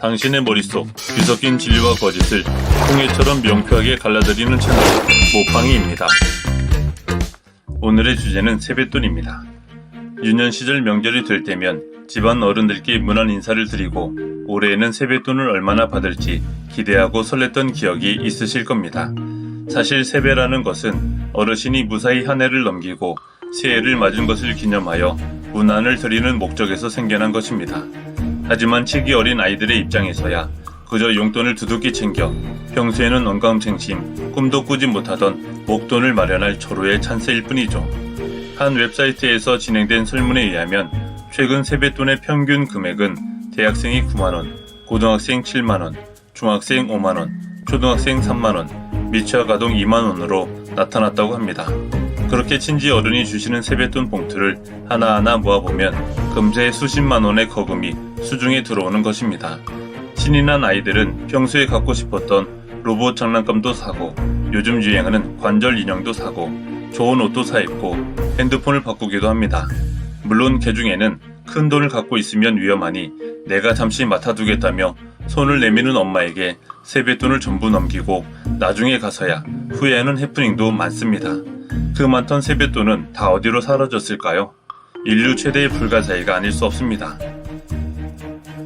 당신의 머릿속 뒤섞인 진리와 거짓을 홍해처럼 명쾌하게 갈라드리는 채널 모팡이입니다. 오늘의 주제는 세뱃돈입니다. 유년 시절 명절이 될 때면 집안 어른들께 문안 인사를 드리고 올해에는 세뱃돈을 얼마나 받을지 기대하고 설렜던 기억이 있으실 겁니다. 사실 세배라는 것은 어르신이 무사히 한 해를 넘기고 새해를 맞은 것을 기념하여 문안을 드리는 목적에서 생겨난 것입니다. 하지만 치기 어린 아이들의 입장에서야 그저 용돈을 두둑히 챙겨 평소에는 언감생심, 꿈도 꾸지 못하던 목돈을 마련할 초로의 찬스일 뿐이죠. 한 웹사이트에서 진행된 설문에 의하면 최근 세뱃돈의 평균 금액은 대학생이 9만원, 고등학생 7만원, 중학생 5만원, 초등학생 3만원, 미취학아동 2만원으로 나타났다고 합니다. 그렇게 친지 어른이 주시는 세뱃돈 봉투를 하나하나 모아보면 금세 수십만원의 거금이 수중에 들어오는 것입니다. 신이 난 아이들은 평소에 갖고 싶었던 로봇 장난감도 사고 요즘 유행하는 관절 인형도 사고 좋은 옷도 사입고 핸드폰을 바꾸기도 합니다. 물론 그 중에는 큰 돈을 갖고 있으면 위험하니 내가 잠시 맡아두겠다며 손을 내미는 엄마에게 세뱃돈을 전부 넘기고 나중에 가서야 후회하는 해프닝도 많습니다. 그 많던 세뱃돈은 다 어디로 사라졌을까요? 인류 최대의 불가사의가 아닐 수 없습니다.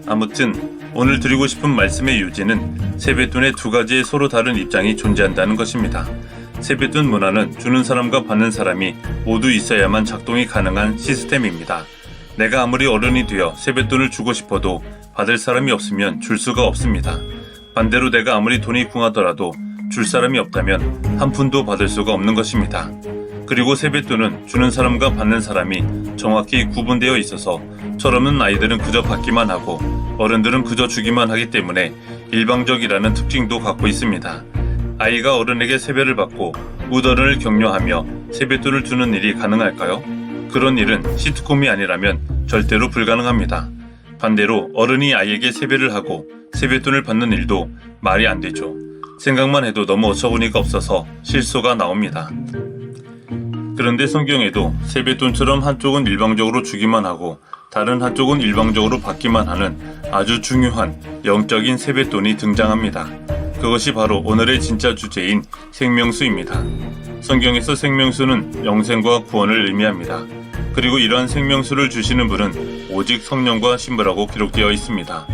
아무튼 오늘 드리고 싶은 말씀의 요지는 세뱃돈의 두 가지의 서로 다른 입장이 존재한다는 것입니다. 세뱃돈 문화는 주는 사람과 받는 사람이 모두 있어야만 작동이 가능한 시스템입니다. 내가 아무리 어른이 되어 세뱃돈을 주고 싶어도 받을 사람이 없으면 줄 수가 없습니다. 반대로 내가 아무리 돈이 궁하더라도 줄 사람이 없다면 한 푼도 받을 수가 없는 것입니다. 그리고 세뱃돈은 주는 사람과 받는 사람이 정확히 구분되어 있어서 철없는 아이들은 그저 받기만 하고 어른들은 그저 주기만 하기 때문에 일방적이라는 특징도 갖고 있습니다. 아이가 어른에게 세배를 받고 무더른을 격려하며 세뱃돈을 주는 일이 가능할까요? 그런 일은 시트콤이 아니라면 절대로 불가능합니다. 반대로 어른이 아이에게 세배를 하고 세뱃돈을 받는 일도 말이 안 되죠. 생각만 해도 너무 어처구니가 없어서 실소가 나옵니다. 그런데 성경에도 세뱃돈처럼 한쪽은 일방적으로 주기만 하고 다른 한쪽은 일방적으로 받기만 하는 아주 중요한 영적인 세뱃돈이 등장합니다. 그것이 바로 오늘의 진짜 주제인 생명수입니다. 성경에서 생명수는 영생과 구원을 의미합니다. 그리고 이러한 생명수를 주시는 분은 오직 성령과 신부라고 기록되어 있습니다.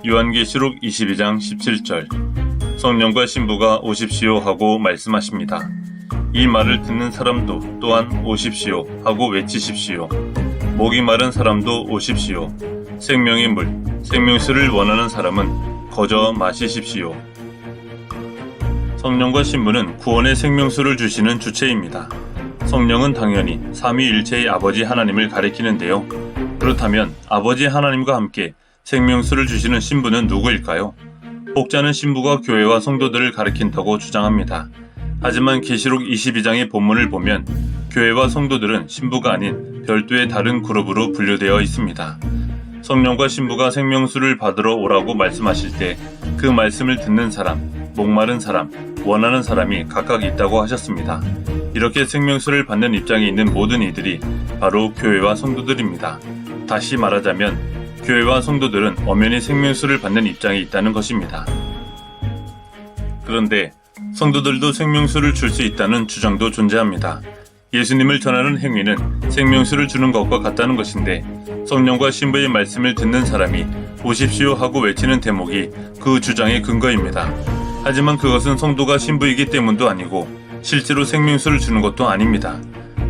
요한계시록 22장 17절 성령과 신부가 오십시오 하고 말씀하십니다. 이 말을 듣는 사람도 또한 오십시오 하고 외치십시오. 목이 마른 사람도 오십시오. 생명의 물, 생명수를 원하는 사람은 거저 마시십시오. 성령과 신부는 구원의 생명수를 주시는 주체입니다. 성령은 당연히 삼위일체의 아버지 하나님을 가리키는데요. 그렇다면 아버지 하나님과 함께 생명수를 주시는 신부는 누구일까요? 혹자는 신부가 교회와 성도들을 가리킨다고 주장합니다. 하지만 계시록 22장의 본문을 보면 교회와 성도들은 신부가 아닌 별도의 다른 그룹으로 분류되어 있습니다. 성령과 신부가 생명수를 받으러 오라고 말씀하실 때 그 말씀을 듣는 사람, 목마른 사람, 원하는 사람이 각각 있다고 하셨습니다. 이렇게 생명수를 받는 입장에 있는 모든 이들이 바로 교회와 성도들입니다. 다시 말하자면 교회와 성도들은 엄연히 생명수를 받는 입장에 있다는 것입니다. 그런데 성도들도 생명수를 줄 수 있다는 주장도 존재합니다. 예수님을 전하는 행위는 생명수를 주는 것과 같다는 것인데 성령과 신부의 말씀을 듣는 사람이 오십시오 하고 외치는 대목이 그 주장의 근거입니다. 하지만 그것은 성도가 신부이기 때문도 아니고 실제로 생명수를 주는 것도 아닙니다.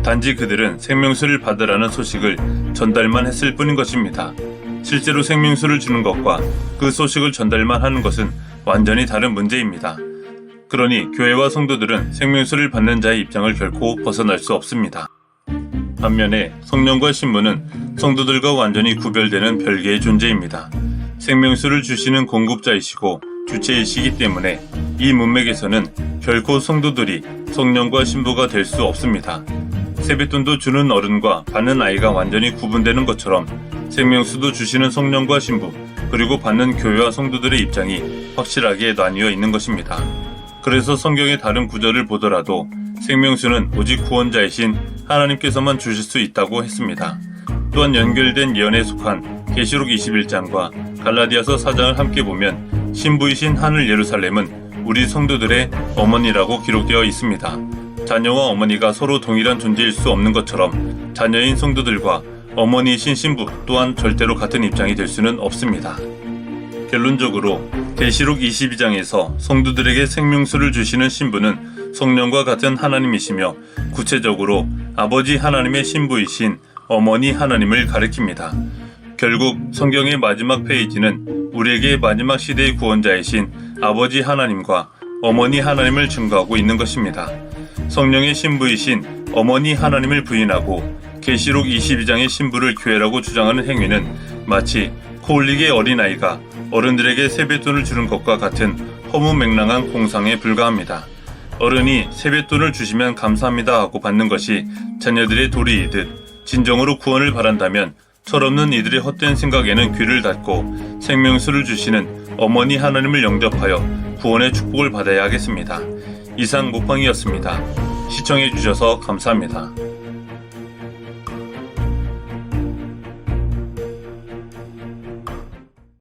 단지 그들은 생명수를 받으라는 소식을 전달만 했을 뿐인 것입니다. 실제로 생명수를 주는 것과 그 소식을 전달만 하는 것은 완전히 다른 문제입니다. 그러니 교회와 성도들은 생명수를 받는 자의 입장을 결코 벗어날 수 없습니다. 반면에 성령과 신부는 성도들과 완전히 구별되는 별개의 존재입니다. 생명수를 주시는 공급자이시고 주체이시기 때문에 이 문맥에서는 결코 성도들이 성령과 신부가 될 수 없습니다. 세뱃돈도 주는 어른과 받는 아이가 완전히 구분되는 것처럼 생명수도 주시는 성령과 신부 그리고 받는 교회와 성도들의 입장이 확실하게 나뉘어 있는 것입니다. 그래서 성경의 다른 구절을 보더라도 생명수는 오직 구원자이신 하나님께서만 주실 수 있다고 했습니다. 또한 연결된 예언에 속한 계시록 21장과 갈라디아서 4장을 함께 보면 신부이신 하늘 예루살렘은 우리 성도들의 어머니라고 기록되어 있습니다. 자녀와 어머니가 서로 동일한 존재일 수 없는 것처럼 자녀인 성도들과 어머니이신 신부 또한 절대로 같은 입장이 될 수는 없습니다. 결론적으로 계시록 22장에서 성도들에게 생명수를 주시는 신부는 성령과 같은 하나님이시며 구체적으로 아버지 하나님의 신부이신 어머니 하나님을 가리킵니다. 결국 성경의 마지막 페이지는 우리에게 마지막 시대의 구원자이신 아버지 하나님과 어머니 하나님을 증거하고 있는 것입니다. 성령의 신부이신 어머니 하나님을 부인하고 계시록 22장의 신부를 교회라고 주장하는 행위는 마치 코올릭의 어린아이가 어른들에게 세뱃돈을 주는 것과 같은 허무맹랑한 공상에 불과합니다. 어른이 세뱃돈을 주시면 감사합니다 하고 받는 것이 자녀들의 도리이듯 진정으로 구원을 바란다면 철없는 이들의 헛된 생각에는 귀를 닫고 생명수를 주시는 어머니 하나님을 영접하여 구원의 축복을 받아야 하겠습니다. 이상 모팡이였습니다. 시청해주셔서 감사합니다.